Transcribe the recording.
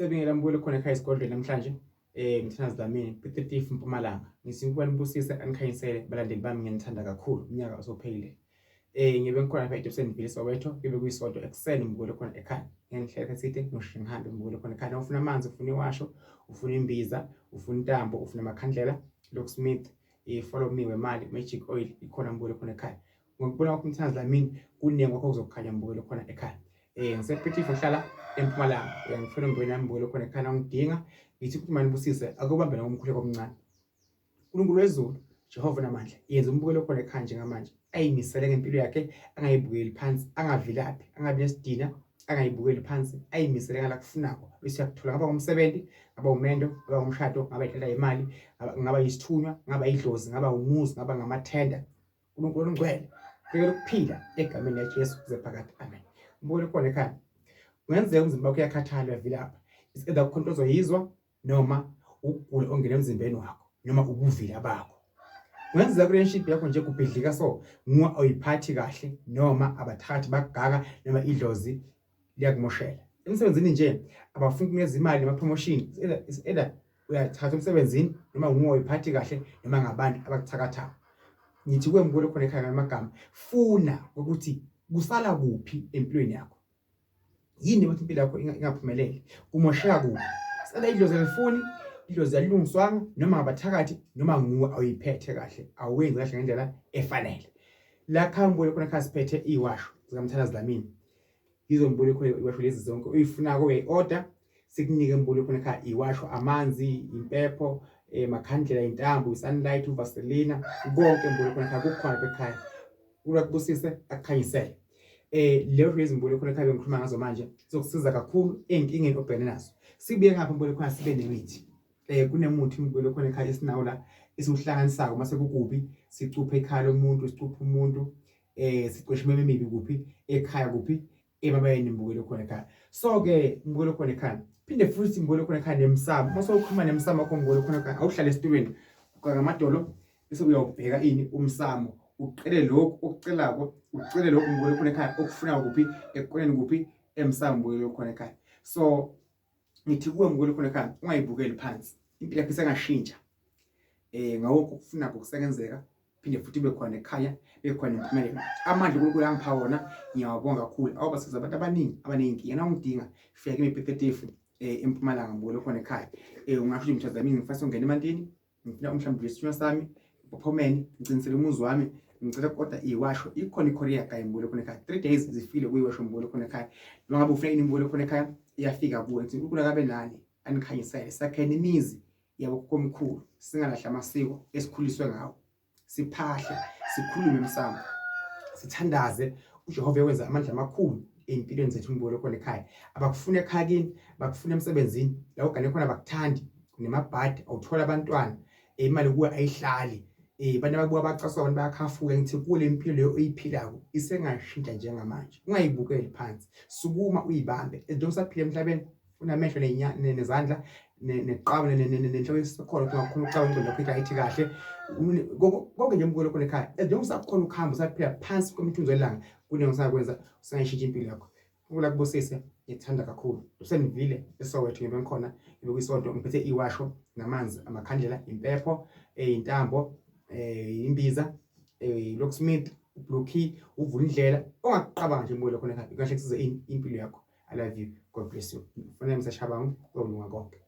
Sebengela mbuyelo khona ekhaya Esigodlweni namhlanje. Mthandazi Dlamini, 30 Mpumalanga. Ngisibona Busise anikhanyisele balandeli bami ngiyanithanda kakhulu unyaka osophelile. Ngibe ngikhona lapha eDebseni Village Soweto, ngibe kuyisonto ekseni mbuyelo khona ekhaya. Ngihleka eside noshinga ngihambe mbuyelo khona ekhaya. Ufuna amanzi, ufuna iwasho, ufuna imbiza, ufuna intambo, ufuna amakhandlela, locksmith, follow me wemali, magic oil, ikhona mbuyelo khona ekhaya. Ngokubona kwakho Mthandazi Dlamini kunengi wakho kuzokukhanya mbuyelo khona ekhaya. Ngisephethifu ngihlala eMpumalanga. Ngifuna ngibona mbuyelo khona ekhaya ngidinga ngithi uMani Busise akubambe ngomkhulu komncane. uNkulunkulu wezulu, Jehova namandla, yenza umbuyelo khona ekhaya njengamanje. Ayimisele ngempilo yakhe, angayibukeli phansi, angavilaphi, angabi nesidina, angayibukeli phansi, ayimisele ngala kufunako. Bese yakuthola ngaba umsebenzi, ngaba umendo, ngaba umshado, ngaba ihlela imali, ngaba isithunywa, ngaba idlozi, ngaba umuzi, ngaba ngamathenda. uNkulunkulu ongcwele, ngeke ukuphila egameni laJesu kuze phakade. Amen. Mbuyelo khona ekhaya. Kungenzeka umzimba wakho uyakhathala uyavilapha. Isikeda ukukhontozwa yizwa noma ukugula ongena emzimbeni wakho noma ubuvila bakho. Kungenzeka relationship yakho nje kubhidlika so nguwa awuyiphathi kahle noma abathathi bakugaka noma idlozi liyakumoshela. Emsebenzini nje abafuni kunikeza imali noma promotion. Either uyathatha umsebenzini noma nguwa awuyiphathi kahle noma ngabantu abakuthakathayo. Ngithi kuwe mbuyelo khona ekhaya ngamagama. Funa ukuthi kusala kuphi empilweni yakho. Yini ukuthi impilo yakho ingaphumeleli? Kumosheka kuphi? Sala idlozi elifuni, idlozi alilungiswanga noma abathakathi noma nguwe awuyiphethe kahle, awenzi kahle ngendlela efanele. La khambule khona ekhaya siphethe iwasho zikaMthandazi Dlamini. Izombule khona iwasho lezi zonke uyifunako uyayi-order, sikunike mbule khona ekhaya iwasho, amanzi, impepho, makhandlela, intambo, sunlight, uvaselina, konke mbule khona ekhaya kukhona lapha ekhaya. Busise akukhanyisele. Leyo reason mbule khona ekhaya ngikhuluma ngazo manje sizokusiza kakhulu ezinkingeni obhekene nazo. Sibuye ngapha mbule khona sibe nemithi. Kunemuthi mbule khona ekhaya esinawo la esiwuhlanganisako mase kukubi, sicuphe ekhaya lomuntu, sicuphe umuntu, siqoshe imeme emibi kuphi ekhaya kuphi emabayeni mbule khona ekhaya. So ke mbule khona ekhaya phinde futhi mbule khona ekhaya nemsamo. Mase ukhuluma nemsamo wakho mbule khona ekhaya awuhlale esitulweni uqaka amadolo bese uyawubheka ini umsamo. Uqele lokho okucelako, ucele lokho mbule khona ekhaya okufuna kuphi eqoneni kuphi emsamo mbule khona ekhaya. So ngithi kuwe mbule khona ekhaya ungayibukeli phansi. Impilo yakho isengashintsha. Ngawo ukufuna ukusebenzeka phinde futhi bekhona ekhaya bekhona impumelelo. Amandla uNkulunkulu angipha wona ngiyawabonga kakhulu. Awubasiza abantu abaningi yena ungidinga fika kimi ePepetefu eMpumalanga mbule khona ekhaya. Ungasho Mthandazi Dlamini ngifisa ungena emantini, ngifuna mhlawumbe isithunywa sami, uphomeni, ngicinisele umuzi wami, ngicela kodwa iwasho ikhona iCourier guy mbule khona ekhaya. 3 days zifile kuyiwasho mbule khona ekhaya. Noma ngabe ufuna ini mbule khona ekhaya iyafika kuwe. Ngithi uNkulunkulu akabe nani anikhanyisele sakheni imizi yabo komkhulu, singalahla amasiko esikhuliswe ngawo. Siphahle, sikhulume emsamo, sithandaze uJehova wenza amandla amakhulu empilweni zethu mbule khona ekhaya. Abakufuna ekhaya kini, bakufuna emsebenzini, la ugane khona bakuthandi, kunemabhadi awuthola abantwana, imali kuwe ayihlali. Abantu ababuka bacaswa abantu bayakhafuka. Ngithi kule impilo leyo oyiphilako isengashintsha njengamanje. Ungayibukeli phansi, sukuma uyibambe. Njengoba usaphila emhlabeni unamehlo nezandla neqaba nenhloko esikhona ukuthi ungakhona ucabanga ingqondo yakho ithi kahle. Konke nje mbuyelo khona ekhaya. Njengoba usakhona ukuhamba usaphila phansi kwemithunzi yelanga kunengi usakwenza usangayishintsha impilo yakho. Ukula kubusise ngithanda kakhulu. Usenivile eSoweto ngibe ngikhona ngibe kuyisonto ngiphethe iwasho namanzi, amakhandlela, impepho, intambo, imbiza, locksmith, blue key, uvula indlela ongakuqabanga nje mbuyelo khona ekhaya. Kahle kusize impilo yakho. I love you. God bless you. Mfana ngisashabangu, konke.